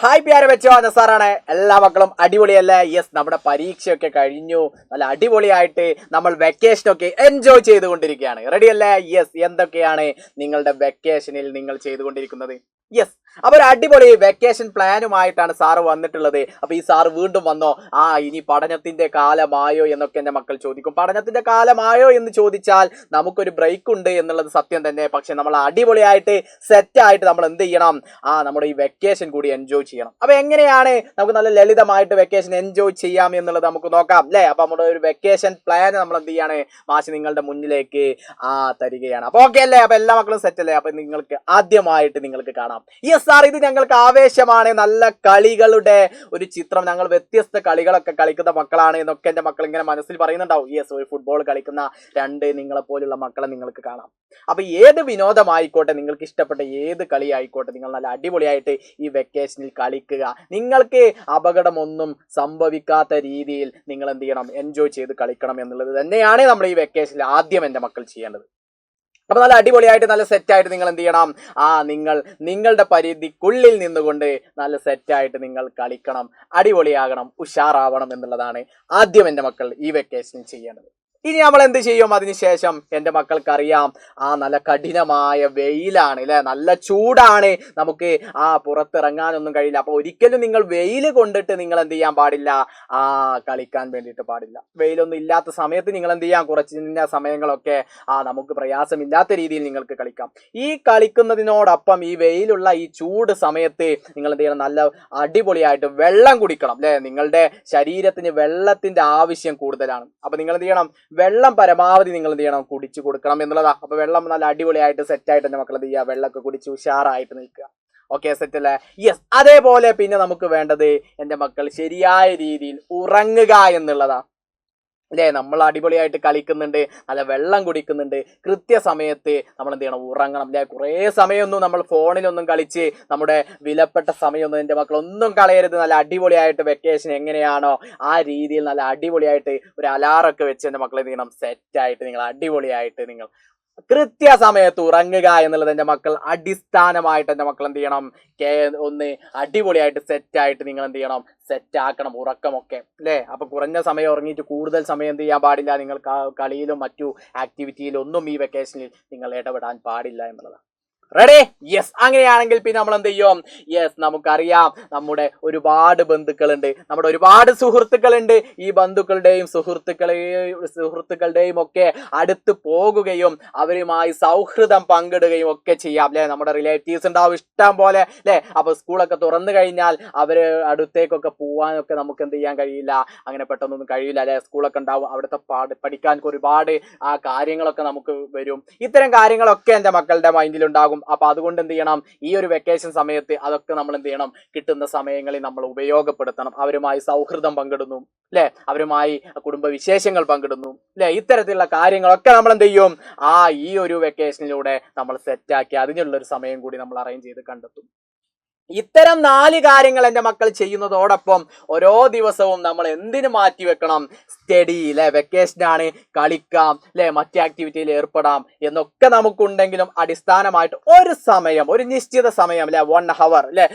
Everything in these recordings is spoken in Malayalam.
ഹായ് പ്യാരെ വെച്ചോ നസാറാണ്. എല്ലാ മക്കളും അടിപൊളിയല്ലേ? യെസ്, നമ്മുടെ പരീക്ഷയൊക്കെ കഴിഞ്ഞു. നല്ല അടിപൊളിയായിട്ട് നമ്മൾ വെക്കേഷനൊക്കെ എൻജോയ് ചെയ്തുകൊണ്ടിരിക്കുകയാണ്. റെഡി അല്ലേ? യെസ്, എന്തൊക്കെയാണ് നിങ്ങളുടെ വെക്കേഷനിൽ നിങ്ങൾ ചെയ്തുകൊണ്ടിരിക്കുന്നത്? യെസ്, അപ്പൊ ഒരു അടിപൊളി വെക്കേഷൻ പ്ലാനുമായിട്ടാണ് സാറ് വന്നിട്ടുള്ളത്. അപ്പൊ ഈ സാറ് വീണ്ടും വന്നോ? ഇനി പഠനത്തിന്റെ കാലമായോ എന്നൊക്കെ എന്റെ മക്കൾ ചോദിക്കും. പഠനത്തിന്റെ കാലമായോ എന്ന് ചോദിച്ചാൽ നമുക്കൊരു ബ്രേക്ക് ഉണ്ട് എന്നുള്ളത് സത്യം തന്നെ. പക്ഷെ നമ്മൾ അടിപൊളിയായിട്ട് സെറ്റായിട്ട് നമ്മൾ എന്ത് ചെയ്യണം? നമ്മുടെ ഈ വെക്കേഷൻ കൂടി എൻജോയ് ചെയ്യണം. അപ്പൊ എങ്ങനെയാണ് നമുക്ക് നല്ല ലളിതമായിട്ട് വെക്കേഷൻ എൻജോയ് ചെയ്യാം എന്നുള്ളത് നമുക്ക് നോക്കാം അല്ലെ? അപ്പൊ നമ്മുടെ ഒരു വെക്കേഷൻ പ്ലാൻ നമ്മൾ എന്ത് ചെയ്യാണ്? മാഷ് നിങ്ങളുടെ മുന്നിലേക്ക് തരികയാണ്. അപ്പൊ ഓക്കെ അല്ലേ? അപ്പൊ എല്ലാ മക്കളും സെറ്റ് അല്ലേ? അപ്പൊ നിങ്ങൾക്ക് ആദ്യമായിട്ട് നിങ്ങൾക്ക് കാണാം. യെസ് സാർ, ഇത് ഞങ്ങൾക്ക് ആവേശമാണ്. നല്ല കളികളുടെ ഒരു ചിത്രം, ഞങ്ങൾ വ്യത്യസ്ത കളികളൊക്കെ കളിക്കുന്ന മക്കളാണ് എന്നൊക്കെ എന്റെ മക്കൾ ഇങ്ങനെ മനസ്സിൽ പറയുന്നുണ്ടാവും. യെസ്, ഒരു ഫുട്ബോൾ കളിക്കുന്ന നിങ്ങളെ പോലുള്ള മക്കളെ നിങ്ങൾക്ക് കാണാം. അപ്പൊ ഏത് വിനോദമായിക്കോട്ടെ, നിങ്ങൾക്ക് ഇഷ്ടപ്പെട്ട ഏത് കളി ആയിക്കോട്ടെ, നിങ്ങൾ നല്ല അടിപൊളിയായിട്ട് ഈ വെക്കേഷനിൽ കളിക്കുക. നിങ്ങൾക്ക് അപകടമൊന്നും സംഭവിക്കാത്ത രീതിയിൽ നിങ്ങൾ എന്ത് ചെയ്യണം? എൻജോയ് ചെയ്ത് കളിക്കണം എന്നുള്ളത് തന്നെയാണ് നമ്മൾ ഈ വെക്കേഷനിൽ ആദ്യം എന്റെ മക്കൾ ചെയ്യേണ്ടത്. അപ്പൊ നല്ല അടിപൊളിയായിട്ട് നല്ല സെറ്റായിട്ട് നിങ്ങൾ എന്ത് ചെയ്യണം? നിങ്ങളുടെ പരിധിക്കുള്ളിൽ നിന്നുകൊണ്ട് നല്ല സെറ്റായിട്ട് നിങ്ങൾ കളിക്കണം, അടിപൊളിയാകണം, ഉഷാറാവണം എന്നുള്ളതാണ് ആദ്യം എൻ്റെ മക്കൾ ഈ വെക്കേഷനിൽ ചെയ്യേണ്ടത്. ഇനി നമ്മൾ എന്ത് ചെയ്യും? അതിനുശേഷം എൻ്റെ മക്കൾക്കറിയാം നല്ല കഠിനമായ വെയിലാണ് അല്ലെ, നല്ല ചൂടാണ്, നമുക്ക് പുറത്തിറങ്ങാനൊന്നും കഴിയില്ല. അപ്പൊ ഒരിക്കലും നിങ്ങൾ വെയിൽ കൊണ്ടിട്ട് നിങ്ങൾ എന്ത് ചെയ്യാൻ പാടില്ല? കളിക്കാൻ വേണ്ടിയിട്ട് പാടില്ല. വെയിലൊന്നും ഇല്ലാത്ത സമയത്ത് നിങ്ങൾ എന്ത് ചെയ്യാം? കുറച്ച് സമയങ്ങളൊക്കെ നമുക്ക് പ്രയാസമില്ലാത്ത രീതിയിൽ നിങ്ങൾക്ക് കളിക്കാം. ഈ കളിക്കുന്നതിനോടൊപ്പം ഈ വെയിലുള്ള ഈ ചൂട് സമയത്ത് നിങ്ങൾ എന്ത് ചെയ്യണം? നല്ല അടിപൊളിയായിട്ട് വെള്ളം കുടിക്കണം അല്ലെ. നിങ്ങളുടെ ശരീരത്തിന് വെള്ളത്തിന്റെ ആവശ്യം കൂടുതലാണ്. അപ്പൊ നിങ്ങൾ എന്ത് ചെയ്യണം? വെള്ളം പരമാവധി നിങ്ങൾ എന്ത് ചെയ്യണം? കുടിച്ചു കൊടുക്കണം എന്നുള്ളതാ. അപ്പൊ വെള്ളം നല്ല അടിപൊളിയായിട്ട് സെറ്റായിട്ട് എൻ്റെ മക്കൾ എന്ത് ചെയ്യുക? വെള്ളമൊക്കെ കുടിച്ച് ഉഷാറായിട്ട് നിൽക്കുക. ഓക്കെ, സെറ്റ് അല്ലേ? യെസ്, അതേപോലെ പിന്നെ നമുക്ക് വേണ്ടത് എൻ്റെ മക്കൾ ശരിയായ രീതിയിൽ ഉറങ്ങുക എന്നുള്ളതാ അല്ലേ. നമ്മൾ അടിപൊളിയായിട്ട് കളിക്കുന്നുണ്ട്, നല്ല വെള്ളം കുടിക്കുന്നുണ്ട്, കൃത്യസമയത്ത് നമ്മൾ എന്ത് ചെയ്യണം? ഉറങ്ങണം അല്ലെ. കുറേ സമയമൊന്നും നമ്മൾ ഫോണിലൊന്നും കളിച്ച് നമ്മുടെ വിലപ്പെട്ട സമയമൊന്നും എൻ്റെ മക്കൾ ഒന്നും കളയരുത്. നല്ല അടിപൊളിയായിട്ട് വെക്കേഷൻ എങ്ങനെയാണോ ആ രീതിയിൽ നല്ല അടിപൊളിയായിട്ട് ഒരു അലാറൊക്കെ വെച്ച് എൻ്റെ മക്കൾ എന്ത് ചെയ്യണം? സെറ്റായിട്ട് നിങ്ങൾ അടിപൊളിയായിട്ട് നിങ്ങൾ കൃത്യസമയത്ത് ഉറങ്ങുക എന്നുള്ളത് എൻ്റെ മക്കൾ അടിസ്ഥാനമായിട്ട് എൻ്റെ മക്കൾ എന്ത് ചെയ്യണം? ഒന്ന് അടിപൊളിയായിട്ട് സെറ്റായിട്ട് നിങ്ങൾ എന്ത് ചെയ്യണം? സെറ്റാക്കണം ഉറക്കമൊക്കെ അല്ലേ. അപ്പൊ കുറഞ്ഞ സമയം ഉറങ്ങിയിട്ട് കൂടുതൽ സമയം എന്ത് ചെയ്യാൻ പാടില്ല? നിങ്ങൾ കളിയിലും മറ്റു ആക്ടിവിറ്റിയിലും ഒന്നും ഈ വെക്കേഷനിൽ നിങ്ങൾ ഇടപെടാൻ പാടില്ല എന്നുള്ളതാണ്. റെഡി? യെസ്, അങ്ങനെയാണെങ്കിൽ പിന്നെ നമ്മൾ എന്ത് ചെയ്യും? യെസ്, നമുക്കറിയാം നമ്മുടെ ഒരുപാട് ബന്ധുക്കളുണ്ട്, നമ്മുടെ ഒരുപാട് സുഹൃത്തുക്കളുണ്ട്. ഈ ബന്ധുക്കളുടെയും സുഹൃത്തുക്കളുടെയും ഒക്കെ അടുത്ത് പോകുകയും അവരുമായി സൗഹൃദം പങ്കിടുകയും ഒക്കെ ചെയ്യാം അല്ലെ. നമ്മുടെ റിലേറ്റീവ്സ് ഉണ്ടാവും ഇഷ്ടം പോലെ അല്ലെ. അപ്പൊ സ്കൂളൊക്കെ തുറന്നു കഴിഞ്ഞാൽ അവര് അടുത്തേക്കൊക്കെ പോവാനൊക്കെ നമുക്ക് എന്ത് ചെയ്യാൻ കഴിയില്ല? അങ്ങനെ പെട്ടെന്നൊന്നും കഴിയില്ല അല്ലെ. സ്കൂളൊക്കെ ഉണ്ടാവും, അവിടുത്തെ പഠിക്കാൻ ഒരുപാട് കാര്യങ്ങളൊക്കെ നമുക്ക് വരും. ഇത്തരം കാര്യങ്ങളൊക്കെ എൻ്റെ മക്കളുടെ മൈൻഡിലുണ്ടാകും. അപ്പൊ അതുകൊണ്ട് എന്ത് ചെയ്യണം? ഈ ഒരു വെക്കേഷൻ സമയത്ത് അതൊക്കെ നമ്മൾ എന്ത് ചെയ്യണം? കിട്ടുന്ന സമയങ്ങളിൽ നമ്മൾ ഉപയോഗപ്പെടുത്തണം. അവരുമായി സൗഹൃദം പങ്കിടുന്നു അല്ലെ, അവരുമായി കുടുംബ വിശേഷങ്ങൾ പങ്കിടുന്നു അല്ലെ. ഇത്തരത്തിലുള്ള കാര്യങ്ങളൊക്കെ നമ്മൾ എന്ത് ചെയ്യും? ഈ ഒരു വെക്കേഷനിലൂടെ നമ്മൾ സെറ്റാക്കി അതിനുള്ളൊരു സമയം കൂടി നമ്മൾ അറേഞ്ച് ചെയ്ത് കണ്ടെത്തും. ഇത്തരം 4 കാര്യങ്ങൾ എൻ്റെ മക്കൾ ചെയ്യുന്നതോടൊപ്പം ഓരോ ദിവസവും നമ്മൾ എന്തിനു മാറ്റി വെക്കണം? സ്റ്റഡി അല്ലെ. വെക്കേഷനാണ്, കളിക്കാം അല്ലെ, മറ്റു ആക്ടിവിറ്റിയിൽ ഏർപ്പെടാം എന്നൊക്കെ നമുക്കുണ്ടെങ്കിലും അടിസ്ഥാനമായിട്ട് ഒരു സമയം, ഒരു നിശ്ചിത സമയം അല്ലെ, 1 hour അല്ലെ,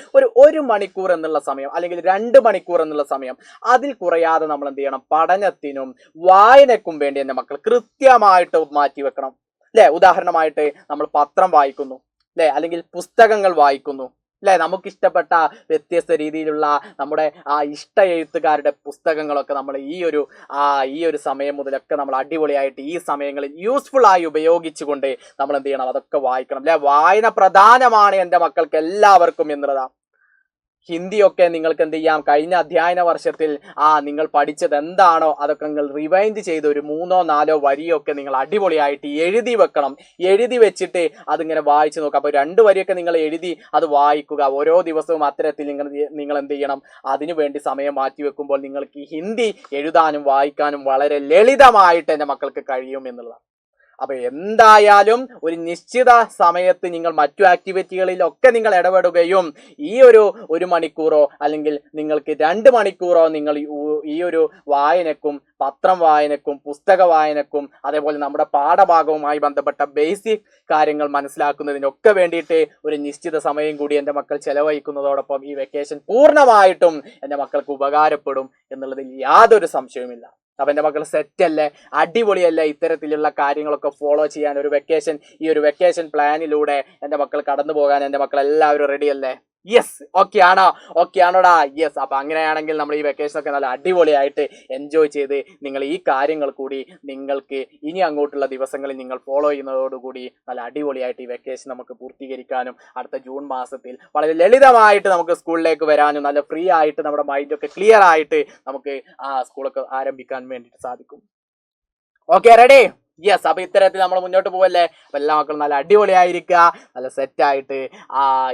ഒരു മണിക്കൂർ എന്നുള്ള സമയം അല്ലെങ്കിൽ 2 മണിക്കൂർ എന്നുള്ള സമയം, അതിൽ കുറയാതെ നമ്മൾ എന്ത് ചെയ്യണം? പഠനത്തിനും വായനക്കും വേണ്ടി എൻ്റെ മക്കൾ കൃത്യമായിട്ട് മാറ്റി വെക്കണം അല്ലെ. ഉദാഹരണമായിട്ട് നമ്മൾ പത്രം വായിക്കുന്നു അല്ലെ, അല്ലെങ്കിൽ പുസ്തകങ്ങൾ വായിക്കുന്നു അല്ലെ. നമുക്കിഷ്ടപ്പെട്ട വ്യത്യസ്ത രീതിയിലുള്ള നമ്മുടെ ഇഷ്ട എഴുത്തുകാരുടെ പുസ്തകങ്ങളൊക്കെ നമ്മൾ ഈ ഒരു സമയം മുതലൊക്കെ നമ്മൾ അടിപൊളിയായിട്ട് ഈ സമയങ്ങളിൽ യൂസ്ഫുൾ ആയി ഉപയോഗിച്ചുകൊണ്ട് നമ്മൾ എന്ത് ചെയ്യണം? അതൊക്കെ വായിക്കണം അല്ലെ. വായന പ്രധാനമാണ് എൻ്റെ മക്കൾക്ക് എല്ലാവർക്കും എന്നുള്ളതാണ്. ഹിന്ദിയൊക്കെ നിങ്ങൾക്ക് എന്ത് ചെയ്യാം? കഴിഞ്ഞ അധ്യയന വർഷത്തിൽ നിങ്ങൾ പഠിച്ചത് എന്താണോ അതൊക്കെ നിങ്ങൾ റിവൈൻഡ് ചെയ്ത് ഒരു 3-4 വരിയൊക്കെ നിങ്ങൾ അടിപൊളിയായിട്ട് എഴുതി വെക്കണം. എഴുതി വെച്ചിട്ട് അതിങ്ങനെ വായിച്ചു നോക്കുക. അപ്പോൾ 2 വരിയൊക്കെ നിങ്ങൾ എഴുതി അത് വായിക്കുക. ഓരോ ദിവസവും അത്തരത്തിൽ നിങ്ങൾ എന്ത് ചെയ്യണം? അതിനു വേണ്ടി സമയം മാറ്റി വെക്കുമ്പോൾ നിങ്ങൾക്ക് ഹിന്ദി എഴുതാനും വായിക്കാനും വളരെ ലളിതമായിട്ട് എൻ്റെ മക്കൾക്ക് കഴിയും എന്നുള്ളതാണ്. അപ്പൊ എന്തായാലും ഒരു നിശ്ചിത സമയത്ത് നിങ്ങൾ മറ്റു ആക്ടിവിറ്റികളിലൊക്കെ നിങ്ങൾ ഇടപെടുകയും ഈ ഒരു മണിക്കൂറോ അല്ലെങ്കിൽ നിങ്ങൾക്ക് 2 മണിക്കൂറോ നിങ്ങൾ ഈ ഒരു വായനക്കും പത്രം വായനക്കും പുസ്തക വായനക്കും അതേപോലെ നമ്മുടെ പാഠഭാഗവുമായി ബന്ധപ്പെട്ട ബേസിക് കാര്യങ്ങൾ മനസ്സിലാക്കുന്നതിനൊക്കെ വേണ്ടിയിട്ട് ഒരു നിശ്ചിത സമയം കൂടി എൻ്റെ മക്കൾ ചെലവഴിക്കുന്നതോടൊപ്പം ഈ വെക്കേഷൻ പൂർണ്ണമായിട്ടും എൻ്റെ മക്കൾക്ക് ഉപകാരപ്പെടും എന്നുള്ളതിൽ യാതൊരു സംശയവുമില്ല. അപ്പൊ എൻ്റെ മക്കൾ സെറ്റല്ലേ, അടിപൊളിയല്ലേ? ഇത്തരത്തിലുള്ള കാര്യങ്ങളൊക്കെ ഫോളോ ചെയ്യാൻ ഈ ഒരു വെക്കേഷൻ പ്ലാനിലൂടെ എൻ്റെ മക്കൾ കടന്നു പോകാൻ എൻ്റെ മക്കൾ എല്ലാവരും റെഡിയല്ലേ? യെസ്, ഓക്കെ ആണോടാ? യെസ്. അപ്പൊ അങ്ങനെയാണെങ്കിൽ നമ്മൾ ഈ വെക്കേഷൻ ഒക്കെ നല്ല അടിപൊളിയായിട്ട് എൻജോയ് ചെയ്ത് നിങ്ങൾ ഈ കാര്യങ്ങൾ കൂടി നിങ്ങൾക്ക് ഇനി അങ്ങോട്ടുള്ള ദിവസങ്ങളിൽ നിങ്ങൾ ഫോളോ ചെയ്യുന്നതോടുകൂടി നല്ല അടിപൊളിയായിട്ട് ഈ വെക്കേഷൻ നമുക്ക് പൂർത്തീകരിക്കാനും അടുത്ത ജൂൺ മാസത്തിൽ വളരെ ലളിതമായിട്ട് നമുക്ക് സ്കൂളിലേക്ക് വരാനും നല്ല ഫ്രീ ആയിട്ട് നമ്മുടെ മൈൻഡൊക്കെ ക്ലിയർ ആയിട്ട് നമുക്ക് ആ സ്കൂളൊക്കെ ആരംഭിക്കാൻ വേണ്ടിയിട്ട് സാധിക്കും. Okay, ready? യെസ്. അപ്പൊ ഇത്തരത്തിൽ നമ്മൾ മുന്നോട്ട് പോവല്ലേ? അപ്പൊ എല്ലാ മക്കളും നല്ല അടിപൊളിയായിരിക്കുക, നല്ല സെറ്റായിട്ട്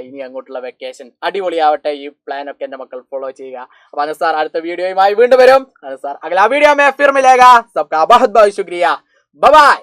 ഇനി അങ്ങോട്ടുള്ള വെക്കേഷൻ അടിപൊളിയാവട്ടെ. ഈ പ്ലാൻ ഒക്കെ എന്റെ മക്കൾ ഫോളോ ചെയ്യുക. അപ്പൊ അനുസാർ അടുത്ത വീഡിയോയുമായി വീണ്ടും വരും. അനുസാർ അഗല വീഡിയോ മേ ഫിർ മിലേഗാ. സബ്കാ बहुत बहुत शुक्रिया. Bye bye.